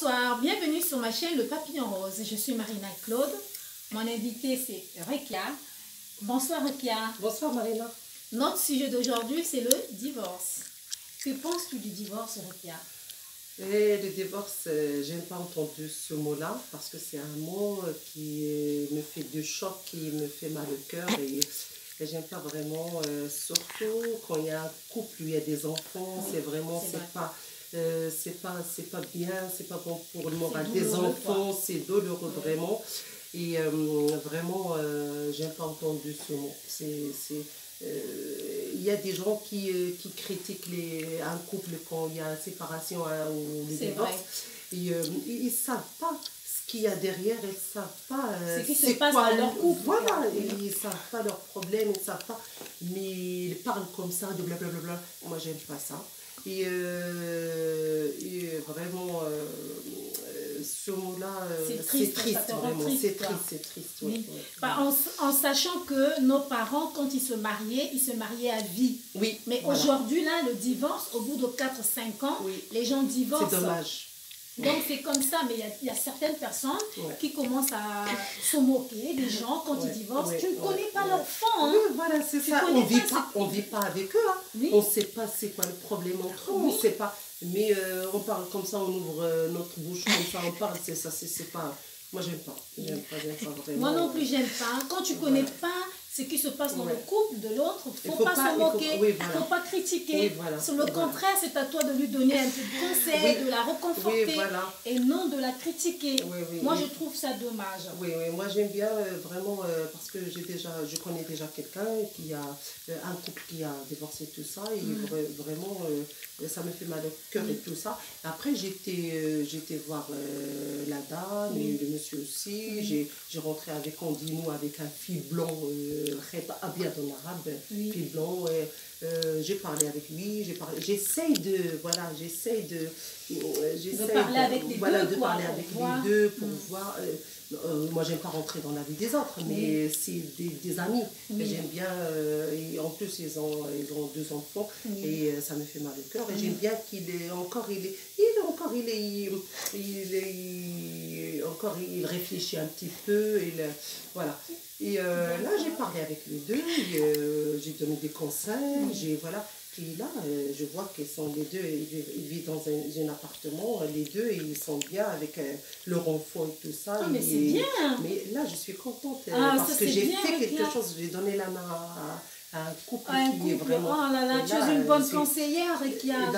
Bonsoir, bienvenue sur ma chaîne Le Papillon Rose. Je suis Marina Claude. Mon invité c'est Rekia. Bonsoir Rekia. Bonsoir Marina. Notre sujet d'aujourd'hui c'est le divorce. Que penses-tu du divorce Rekia? Et le divorce, je n'ai pas entendu ce mot-là parce que c'est un mot qui me fait du choc, qui me fait mal au cœur et j'aime pas vraiment, surtout quand il y a un couple où il y a des enfants, c'est vraiment, c'est pas bien, c'est pas bon pour le moral des enfants, c'est douloureux vraiment. Et vraiment, j'aime pas entendu ce mot. Il y a des gens qui critiquent un couple quand il y a séparation ou le divorce. Ils ne savent pas ce qu'il y a derrière, ils ne savent pas ce qui se passe dans leur couple. Voilà, ils ne savent pas leurs problèmes, ils ne savent pas. Mais ils parlent comme ça, de blablabla. Moi, j'aime pas ça. Et vraiment, ce mot-là, c'est triste, vraiment. C'est triste. Oui. En sachant que nos parents, quand ils se mariaient à vie. Oui. Mais voilà. Aujourd'hui, là, le divorce, au bout de 4-5 ans, les gens divorcent. C'est dommage. Donc c'est comme ça, mais il y a certaines personnes qui commencent à se moquer des gens quand ils divorcent. Tu ne connais pas l'enfant. Hein. Oui, voilà, c'est ça. On vit pas avec eux. Hein. Oui. On ne sait pas c'est quoi le problème entre eux. On ne sait pas. Mais on parle comme ça, on ouvre notre bouche comme ça, on parle, c'est ça, c'est pas... Moi, j'aime pas vraiment. Moi non plus, j'aime pas. Quand tu connais pas ce qui se passe dans le couple de l'autre, il ne faut pas se moquer, il ne faut pas critiquer. Sur le contraire, c'est à toi de lui donner un peu de conseils, de la reconforter et non de la critiquer. Moi, je trouve ça dommage. Oui, moi j'aime bien vraiment parce que je connais déjà quelqu'un qui a un couple qui a divorcé tout ça et vraiment ça me fait mal au cœur et tout ça. Après, j'étais voir la dame et le monsieur aussi. J'ai rentré avec, on dit nous, avec un fil blanc. Abiyad en arabe, fil blanc, j'ai parlé avec lui, j'essaye de parler avec les deux pour voir. Moi, j'aime pas rentrer dans la vie des autres, mais c'est des amis. J'aime bien, et en plus, ils ont 2 enfants, et ça me fait mal au cœur. Et j'aime bien il réfléchit un petit peu, voilà. Et là, j'ai parlé avec les deux, j'ai donné des conseils, Puis là, je vois qu'ils sont les deux, ils vivent dans un appartement, les deux, et ils sont bien avec leur enfant et tout ça. Ah, mais c'est bien. Mais là, je suis contente parce que j'ai fait quelque chose, j'ai donné la main à un couple qui est vraiment... Oh là là, tu es une bonne conseillère qui a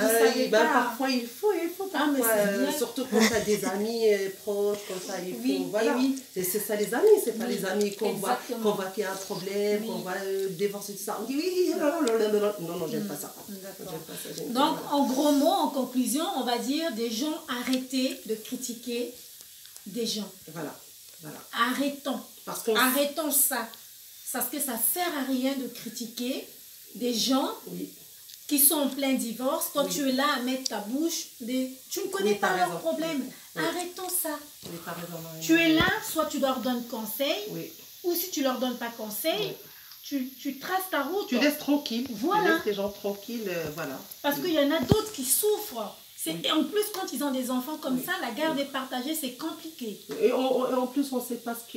parfois, il faut parfois, surtout quand tu as des amis proches, comme ça, il faut, voilà. C'est ça les amis, c'est pas les amis qu'on voit qu'il y a un problème, qu'on va divorcer, tout ça. On dit oui, non, j'aime pas ça. Donc, en gros mots, en conclusion, on va dire des gens arrêtez de critiquer des gens. Voilà. Arrêtons ça. Parce que ça ne sert à rien de critiquer des gens qui sont en plein divorce. Toi, tu es là à mettre ta bouche. Tu ne connais pas leurs problèmes. Arrêtons ça. Tu es là, soit tu leur donnes conseil, ou si tu ne leur donnes pas conseil, tu traces ta route. Tu laisses tranquille. Voilà. Tu laisses les gens tranquilles, voilà. Parce qu'il y en a d'autres qui souffrent. Et en plus, quand ils ont des enfants comme ça, la garde est partagée, c'est compliqué. Et en plus, on ne sait pas ce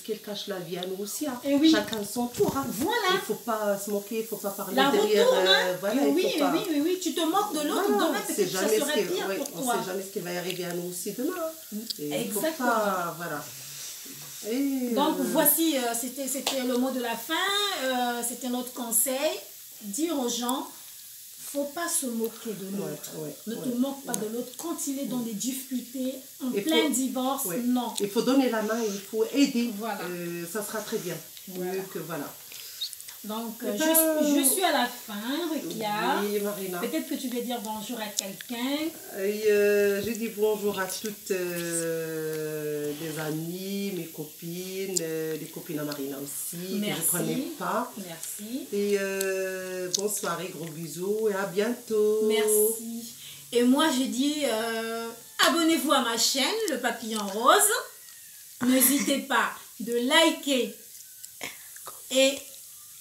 qu'elle cache la vie à nous aussi. Hein. Chacun son tour. Hein. Voilà. Il ne faut pas se moquer, il ne faut pas parler la derrière. Oui, tu te moques de l'autre, demain peut-être ça serait pire pour toi. On ne sait jamais ce qui va y arriver à nous aussi demain. Hein. Exactement. Donc voici, c'était le mot de la fin, c'était notre conseil, dire aux gens, il ne faut pas se moquer de l'autre. Ne te moque pas de l'autre. Quand il est dans des difficultés, en plein divorce, non. Il faut donner la main, il faut aider. Voilà. Ça sera très bien. Mieux que voilà. Donc, je suis à la fin, Rekia. Oui, Marina. Peut-être que tu veux dire bonjour à quelqu'un. Je dis bonjour à toutes les amies, mes copines, les copines à Marina aussi, merci. Que je ne connais pas. Merci. Et bonsoir et gros bisous et à bientôt. Merci. Et moi, je dis abonnez-vous à ma chaîne, Le Papillon Rose. N'hésitez pas de liker et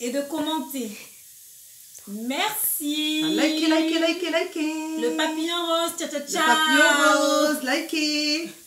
de commenter. Merci. Likez, likez, likez, likez. Le papillon rose, ciao, ciao, ciao. Le papillon rose, likez.